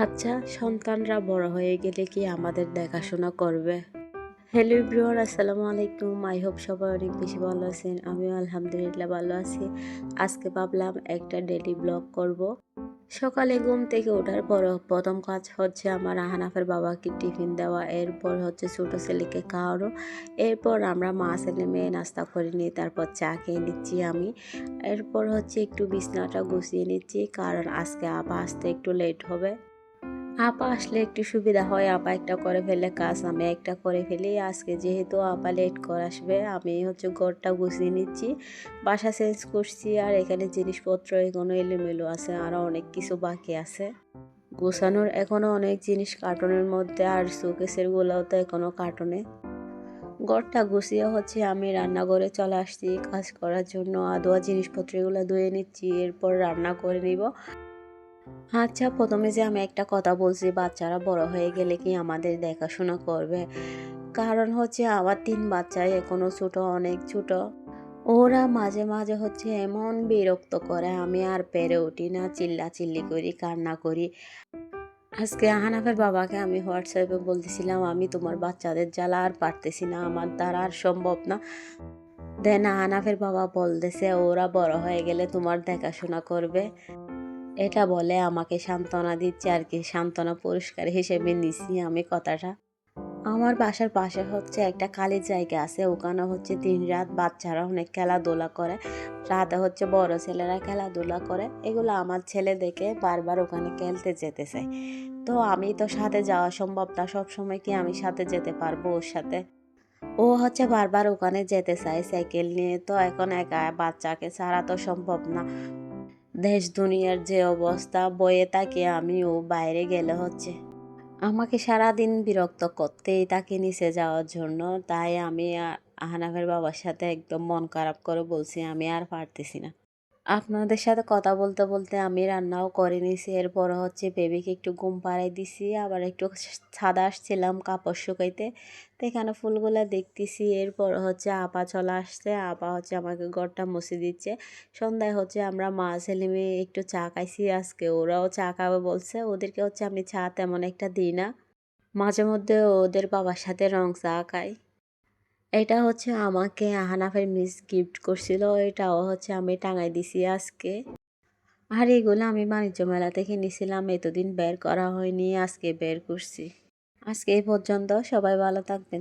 আচ্ছা, সন্তানরা বড় হয়ে গেলে কি আমাদের দেখাশোনা করবে? হ্যালো এভরিওয়ান, আসসালামু আলাইকুম। আই হোপ সবাই অনেক বেশি ভালো আছেন। আমিও আলহামদুলিল্লাহ ভালো আছি। আজকে ভাবলাম একটা ডেইলি ব্লগ করব। সকালে ঘুম থেকে ওঠার পর প্রথম কাজ হচ্ছে আমার আহনাফের বাবাকে টিফিন দেওয়া, এরপর হচ্ছে ছোট ছেলেকে খাওয়ানো, এরপর আমরা মা ছেলে মেয়ে নাস্তা করে নিই, তারপর চা খেয়ে নিচ্ছি আমি। এরপর হচ্ছে একটু বিছানাটা গুছিয়ে নিচ্ছি, কারণ আজকে আপা আসতে একটু লেট হবে। আপা আসলে একটু সুবিধা হয়, আপা একটা করে ফেলে কাজ, আমি একটা করে ফেলি। আজকে যেহেতু আপা লেট করে আসবে, আমি হচ্ছে ঘরটা গুছিয়ে নিচ্ছি, বাসা চেঞ্জ করছি, আর এখানে জিনিসপত্র এখনো এলোমেলো আছে, আরও অনেক কিছু বাকি আছে গোছানোর। এখনও অনেক জিনিস কার্টনের মধ্যে, আর শোকেসের গুলোও তো এখনও কার্টনে। ঘরটা গুছিয়ে হচ্ছে আমি রান্নাঘরে চলে আসছি কাজ করার জন্য। আদোয়া জিনিসপত্রগুলো ধুয়ে নিচ্ছি, এরপর রান্না করে নিব। আচ্ছা, প্রথমে যে আমি একটা কথা বলছি, বাচ্চারা বড় হয়ে গেলে কি আমাদের দেখাশোনা করবে? কারণ হচ্ছে আমার 3 বাচ্চাই এখনো ছোট, অনেক ছোট। ওরা মাঝে মাঝে হচ্ছে এমন বিরক্ত করে, আমি আর পেরে উঠি না, চিল্লাচিল্লি করি, কান্না করি। আজকে আহনাফের বাবাকে আমি হোয়াটসঅ্যাপে বলতেছিলাম, আমি তোমার বাচ্চাদের জ্বালা আর পারতেছি না, আমার দ্বারা আর সম্ভব না। দেন আহনাফের বাবা বলতেছে, ওরা বড় হয়ে গেলে তোমার দেখাশোনা করবে। এটা বলে আমাকে সান্ত্বনা দিচ্ছে আর কি, সান্ত্বনা পুরস্কার হিসেবে নিছি আমি কথাটা। আমার বাসার পাশে হচ্ছে একটা খালি জায়গা আছে, ওখানে হচ্ছে দিন রাত বাচ্চারা অনেক খেলাধুলা করে। রাতে হচ্ছে বড় ছেলেরা খেলাধুলা করে, এগুলো আমার ছেলে দেখে বারবার ওখানে খেলতে যেতে চায়। তো আমি তো সাথে যাওয়া সম্ভব না, সবসময় কি আমি সাথে যেতে পারবো ওর সাথে? ও হচ্ছে বারবার ওখানে যেতে চায় সাইকেল নিয়ে, তো এখন একা বাচ্চাকে ছাড়া তো সম্ভব না। দেশ দুনিয়ার যে অবস্থা, বইয়ে তাকিয়ে আমিও বাইরে গেলে হচ্ছে আমাকে সারাদিন বিরক্ত করতেই তাকে নিচে যাওয়ার জন্য। তাই আমি আহনাফের বাবার সাথে একদম মন খারাপ করে বলছি, আমি আর পারতেছি না। আপনাদের সাথে কথা বলতে বলতে আমি রান্নাও করে নিছি, এরপর হচ্ছে বেবিকে একটু ঘুম পাড়াই দিছি, আবার একটু ছাদে আসছিলাম কাপড় শুকাইতে। তো এখানে ফুলগুলা দেখতেছি, এরপর হচ্ছে আপা চলে আসছে, আপা হচ্ছে আমাকে ঘরটা মুছে দিচ্ছে। সন্ধ্যায় হচ্ছে আমরা মা ছেলে মেয়ে একটু চা খাইছি, আজকে ওরাও চা খাবে বলছে। ওদেরকে হচ্ছে আমি চা তেমন একটা দিই না, মাঝে মধ্যে ওদের বাবার সাথে রং চা খাই। এটা হচ্ছে আমাকে আহনাফের মিস গিফট করছিল, এটাও হচ্ছে আমি টাঙাই দিছি আজকে। আর এগুলো আমি বাণিজ্য মেলা থেকে নিয়েছিলাম, এতদিন বের করা হয়নি, আজকে বের করছি। আজকে এই পর্যন্ত, সবাই ভালো থাকবেন।